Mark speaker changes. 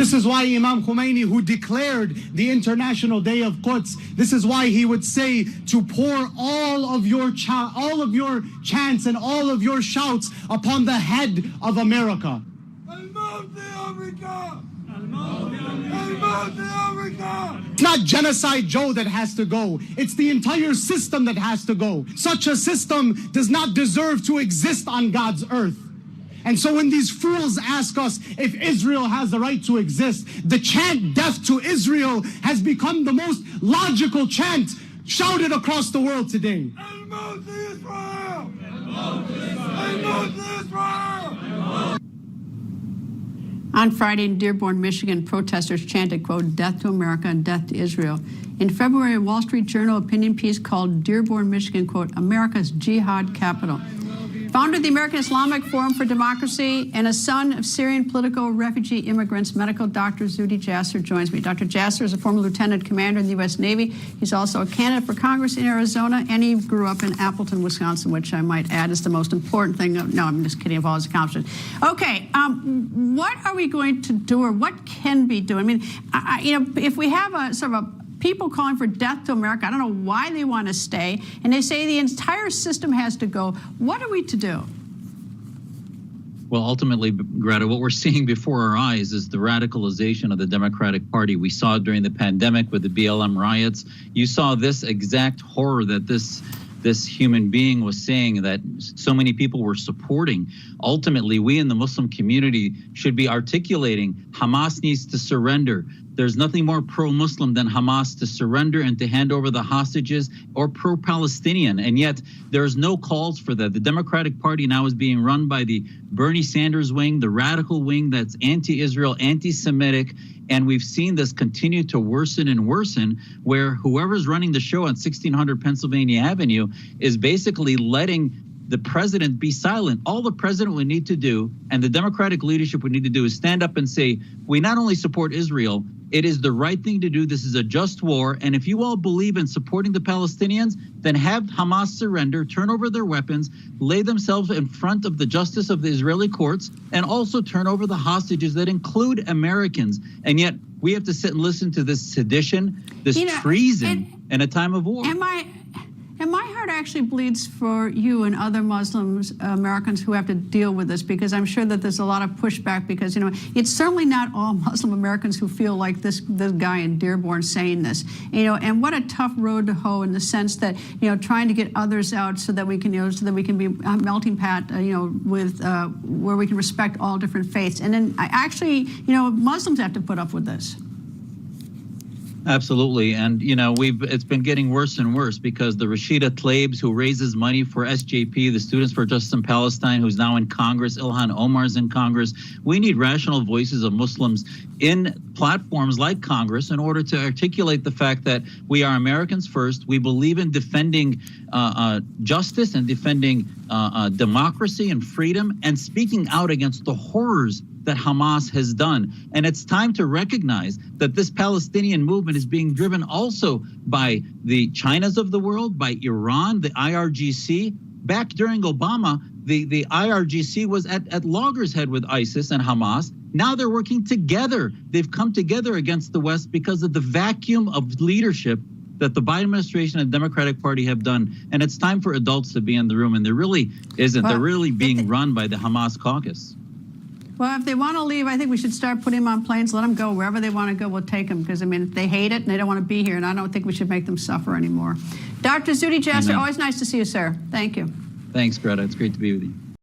Speaker 1: This is why Imam Khomeini, who declared the International Day of Quds, this is why he would say to pour all of your chants and all of your shouts upon the head of America. It's not Genocide Joe that has to go. It's the entire system that has to go. Such a system does not deserve to exist on God's earth. And so when these fools ask us if Israel has the right to exist, the chant "Death to Israel" has become the most logical chant shouted across the world today.
Speaker 2: On Friday in Dearborn, Michigan, protesters chanted, quote, "Death to America and death to Israel." In February, a Wall Street Journal opinion piece called Dearborn, Michigan, quote, "America's jihad capital." Founder of the American Islamic Forum for Democracy and a son of Syrian political refugee immigrants, medical doctor Zuhdi Jasser joins me. Dr. Jasser is a former lieutenant commander in the U.S. Navy. He's also a candidate for Congress in Arizona, and he grew up in Appleton, Wisconsin, which I might add is the most important thing. No, I'm just kidding, of all his accomplishments. Okay, what are we going to do, or what can be done? I mean, if we have a sort of a people calling for death to America, I don't know why they want to stay, and they say the entire system has to go. What are we to do?
Speaker 3: Well, ultimately, Greta, what we're seeing before our eyes is the radicalization of the Democratic Party. We saw it during the pandemic with the BLM riots. You saw this exact horror that this human being was saying that so many people were supporting. Ultimately, we in the Muslim community should be articulating Hamas needs to surrender. There's nothing more pro-Muslim than Hamas to surrender and to hand over the hostages, or pro-Palestinian. And yet there's no calls for that. The Democratic Party now is being run by the Bernie Sanders wing, the radical wing that's anti-Israel, anti-Semitic. And we've seen this continue to worsen and worsen, where whoever's running the show on 1600 Pennsylvania Avenue is basically letting the president be silent. All the president would need to do, and the Democratic leadership would need to do, is stand up and say, we not only support Israel, it is the right thing to do. This is a just war. And if you all believe in supporting the Palestinians, then have Hamas surrender, turn over their weapons, lay themselves in front of the justice of the Israeli courts, and also turn over the hostages that include Americans. And yet we have to sit and listen to this sedition, this treason in a time of war.
Speaker 2: And my heart actually bleeds for you and other Muslims, Americans who have to deal with this, because I'm sure that there's a lot of pushback, because, it's certainly not all Muslim Americans who feel like this guy in Dearborn saying this, and what a tough road to hoe, in the sense that, trying to get others out so that we can, so that we can be a melting pot, with, where we can respect all different faiths. And then actually, Muslims have to put up with this.
Speaker 3: Absolutely. And, it's been getting worse and worse, because the Rashida Tlaibs, who raises money for SJP, the Students for Justice in Palestine, who's now in Congress, Ilhan Omar's in Congress. We need rational voices of Muslims in platforms like Congress in order to articulate the fact that we are Americans first. We believe in defending justice and defending democracy and freedom, and speaking out against the horrors that Hamas has done. And it's time to recognize that this Palestinian movement is being driven also by the Chinas of the world, by Iran, the IRGC. Back during Obama, the IRGC was at loggerheads with ISIS and Hamas. Now they're working together. They've come together against the West because of the vacuum of leadership that the Biden administration and the Democratic Party have done. And it's time for adults to be in the room, and there really isn't. They're really being run by the Hamas caucus.
Speaker 2: Well, if they want to leave, I think we should start putting them on planes, let them go. Wherever they want to go, we'll take them. Because, if they hate it and they don't want to be here, and I don't think we should make them suffer anymore. Dr. Zuhdi Jasser, always nice to see you, sir. Thank you.
Speaker 3: Thanks, Greta. It's great to be with you.